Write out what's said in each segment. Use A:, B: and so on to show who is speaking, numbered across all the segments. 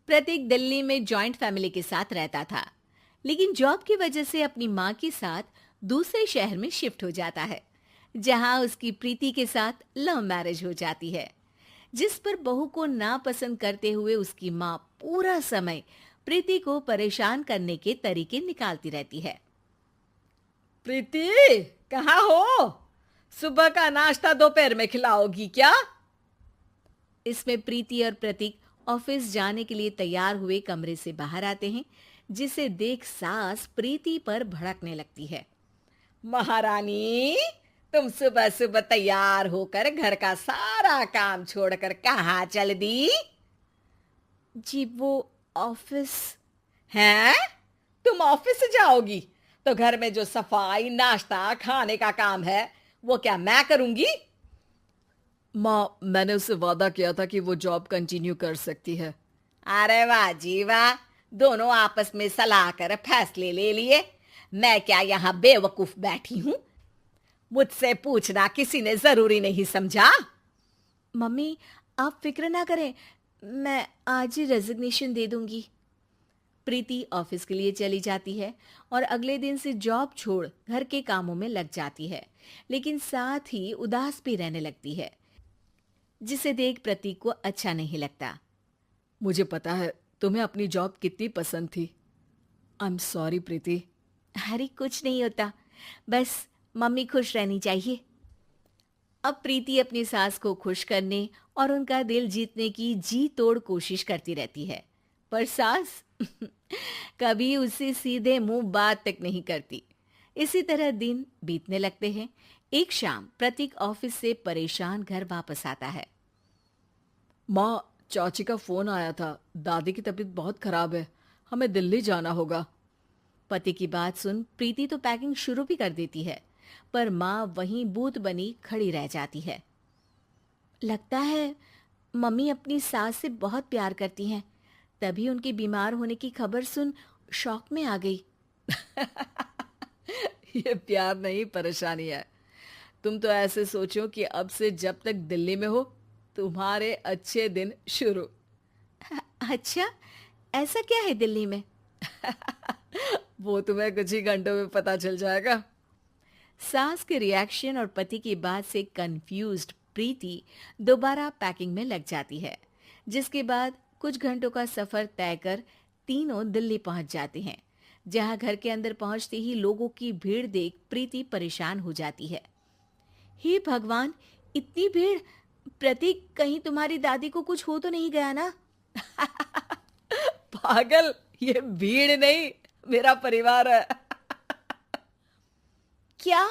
A: प्रतीक दिल्ली में joint family के साथ रहता था, लेकिन जॉब की वजह से अपनी माँ के साथ दूसरे शहर में शिफ्ट हो जाता है, जहाँ उसकी प्रीति के साथ लव मैरिज हो जाती है, जिस पर बहू को नापसंद करते हुए उसकी माँ पूरा समय प्रीति को परेशान करने के तरीके निकालती रहती है।
B: प्रीति, कहाँ हो? सुबह का नाश्ता दोपहर में खिलाओगी क्या?
A: इसमें प्रीति और प्रतीक ऑफिस जाने के लिए तैयार हुए कमरे से बाहर आते हैं, जिसे देख सास प्रीति पर भड़कने लगती है।
B: महारानी, तुम सुबह सुबह तैयार होकर घर का सारा काम छोड़कर कहाँ चल दी?
A: जी वो ऑफिस।
B: हैं? तुम ऑफिस जाओगी तो घर में जो सफाई, नाश्ता, खाने का काम है वो क्या मैं करूंगी?
C: माँ, मैंने उससे वादा किया था कि वो जॉब कंटिन्यू कर सकती है।
B: अरे वाह जी वाह, दोनों आपस में सलाह कर फैसले ले लिए। मैं क्या यहाँ बेवकूफ बैठी हूँ? मुझसे पूछना किसी ने जरूरी नहीं समझा?
A: मम्मी, आप फिक्र ना करें, मैं आज ही रेजिग्नेशन दे दूंगी। प्रीति ऑफिस के लिए चली जाती है और अगले दिन से जॉब छोड़ घर के कामों में लग जाती है, लेकिन साथ ही उदास भी रहने लगती है, जिसे देख प्रतीक को अच्छा नहीं लगता।
C: मुझे पता है तुम्हें अपनी जॉब कितनी पसंद थी। आई एम सॉरी प्रीति।
A: अरे कुछ नहीं होता, बस मम्मी खुश रहनी चाहिए। अब प्रीति अपनी सास को खुश करने और उनका दिल जीतने की जी तोड़ कोशिश करती रहती है, पर सास कभी उससे सीधे मुंह बात तक नहीं करती। इसी तरह दिन बीतने लगते हैं। एक शाम प्रतीक ऑफिस से परेशान घर वापस आता है।
C: माँ, चाची का फोन आया था। दादी की तबीयत बहुत खराब है, हमें दिल्ली जाना होगा।
A: पति की बात सुन प्रीति तो पैकिंग शुरू भी कर देती है, पर माँ वहीं बूत बनी खड़ी रह जाती है। लगता है मम्मी अपनी सास से बहुत प्यार करती हैं, तभी उनके बीमार होने की खबर सुन शॉक में आ गई।
C: ये प्यार नहीं, परेशानी है। तुम तो ऐसे सोचो कि अब से जब तक दिल्ली में हो तुम्हारे अच्छे दिन शुरू।
A: अच्छा, ऐसा क्या है दिल्ली में?
C: वो तुम्हें कुछ ही घंटों में पता चल जाएगा।
A: सास के रिएक्शन और पति की बात से कंफ्यूज्ड प्रीति दोबारा पैकिंग में लग जाती है, जिसके बाद कुछ घंटों का सफर तय कर तीनों दिल्ली पहुंच जाते हैं, जहां घर के अंदर पहुंचते ही लोगों की भीड़ देख प्रीति परेशान हो जाती है। हे भगवान, इतनी भीड़! प्रतीक, कहीं तुम्हारी दादी को कुछ हो तो नहीं गया ना?
B: पागल, ये भीड़ नहीं, मेरा परिवार है।
A: क्या?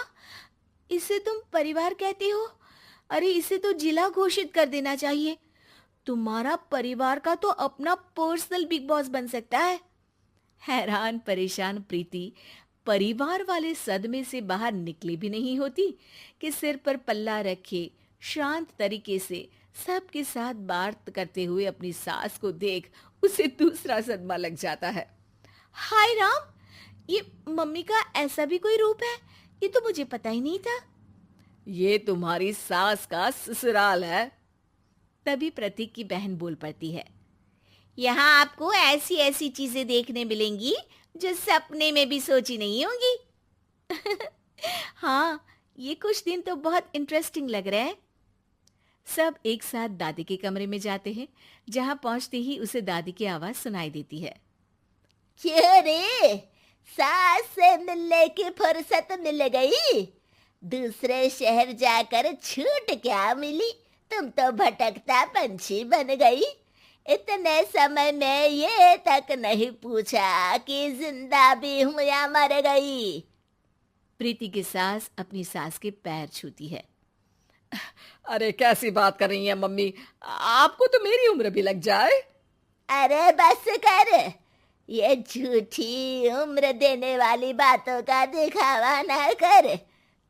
A: इसे तुम परिवार कहते हो? अरे इसे तो जिला घोषित कर देना चाहिए। तुम्हारा परिवार का तो अपना पर्सनल बिग बॉस बन सकता है। हैरान परेशान प्रीति परिवार वाले सदमे से बाहर निकली भी नहीं होती कि सिर पर पल्ला रखे शांत तरीके से सबके साथ बात करते हुए अपनी सास को देख उसे दूसरा सदमा लग जाता है। हाय राम, ये मम्मी का ऐसा भी कोई रूप है? ये तो मुझे पता ही नहीं था।
B: ये तुम्हारी सास का ससुराल है।
A: तभी प्रतीक की बहन बोल पड़ती है। यहाँ आपको ऐसी ऐसी चीजें देखने मिलेंगी जो सपने में भी सोची नहीं होंगी। हाँ, ये कुछ दिन तो बहुत इंटरेस्टिंग लग रहे हैं। सब एक साथ दादी के कमरे में जाते हैं, जहाँ पहुंचते ही उसे दादी की आवाज सुनाई देती है।
D: क्यों रे, सास से मिलने की फुर्सत मिल गई? दूसरे शहर जाकर छूट क्या मिली? तुम तो भटकता पंछी बन गई। इतने समय में ये तक नहीं पूछा कि जिंदा भी हूं या मर गई।
A: प्रीति की सास अपनी सास के पैर छूती है।
B: अरे कैसी बात कर रही है मम्मी, आपको तो मेरी उम्र भी लग जाए।
D: अरे बस कर, ये झूठी उम्र देने वाली बातों का दिखावा ना कर।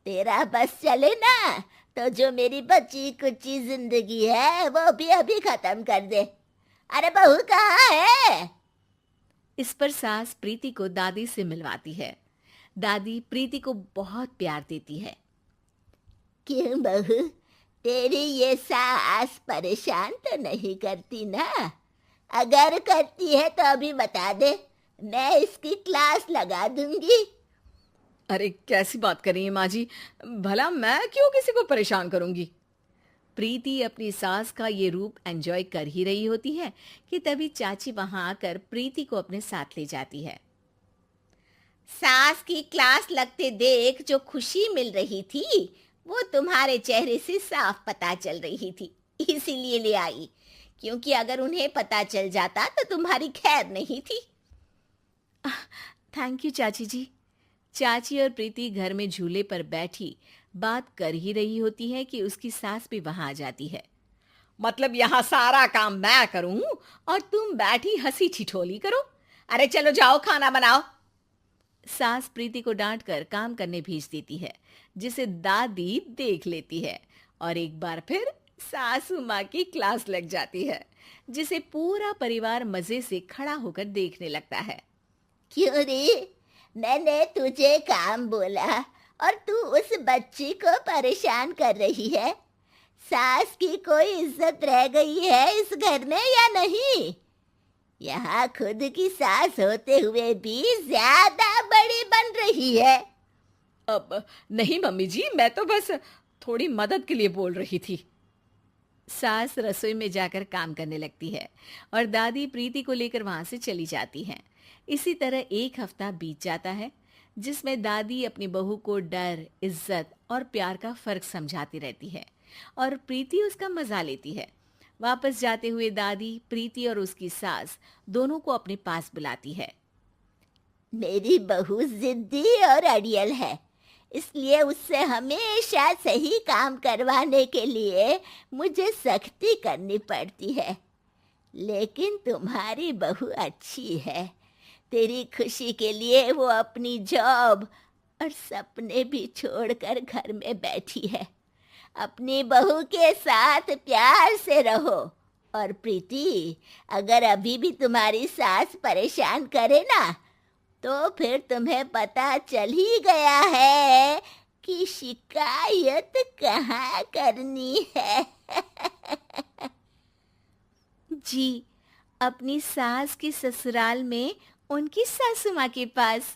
D: तेरा बस चले ना तो जो मेरी बची कुची जिंदगी है वो भी अभी खत्म कर दे। अरे बहू कहाँ है?
A: इस पर सास प्रीति को दादी से मिलवाती है। दादी प्रीति को बहुत प्यार देती है।
D: क्यों बहू, तेरी ये सास परेशान तो नहीं करती ना? अगर करती है तो अभी बता दे, मैं इसकी क्लास लगा दूंगी।
C: अरे कैसी बात कर रही है माँ जी, भला मैं क्यों किसी को परेशान करूंगी। प्रीति अपनी सास का ये रूप एंजॉय कर ही रही होती है कि तभी चाची वहां आकर प्रीति को अपने साथ ले जाती है।
D: सास की क्लास लगते देख जो खुशी मिल रही थी वो तुम्हारे चेहरे से साफ पता चल रही थी, इसीलिए ले आई, क्योंकि अगर उन्हें पता चल जाता तो तुम्हारी खैर नहीं थी।
A: थैंक यू चाची जी।
C: चाची और प्रीति घर में झूले पर बैठी बात कर ही रही होती है कि उसकी सास भी वहां आ जाती है।
B: मतलब यहाँ सारा काम मैं करूं और तुम बैठी हंसी ठिठोली करो? अरे चलो जाओ खाना बनाओ।
C: सास प्रीति को डांट कर काम करने भेज देती है, जिसे दादी देख लेती है और एक बार फिर सासू माँ की क्लास लग जाती है, जिसे पूरा परिवार मजे से खड़ा होकर देखने लगता है।
D: क्यों रे, मैंने तुझे काम बोला और तू उस बच्ची को परेशान कर रही है। सास की कोई इज्जत रह गई है इस घर में या नहीं? यहाँ खुद की सास होते हुए भी ज्यादा बड़ी बन रही है।
C: अब नहीं मम्मी जी, मैं तो बस थोड़ी मदद के लिए बोल रही थी। सास रसोई में जाकर काम करने लगती है और दादी प्रीति को लेकर वहां से चली जाती हैं। इसी तरह एक हफ्ता बीत जाता है, जिसमें दादी अपनी बहू को डर, इज्जत और प्यार का फर्क समझाती रहती है और प्रीति उसका मजा लेती है। वापस जाते हुए दादी प्रीति और उसकी सास दोनों को अपने पास बुलाती है।
D: मेरी बहू जिद्दी और अड़ियल है, इसलिए उससे हमेशा सही काम करवाने के लिए मुझे सख्ती करनी पड़ती है। लेकिन तुम्हारी बहू अच्छी है, तेरी खुशी के लिए वो अपनी जॉब और सपने भी छोड़कर घर में बैठी है। अपनी बहू के साथ प्यार से रहो। और प्रीति, अगर अभी भी तुम्हारी सास परेशान करे ना, तो फिर तुम्हें पता चल ही गया है कि शिकायत कहाँ करनी है।
A: जी, अपनी सास की ससुराल में उनकी सासू माँ के पास।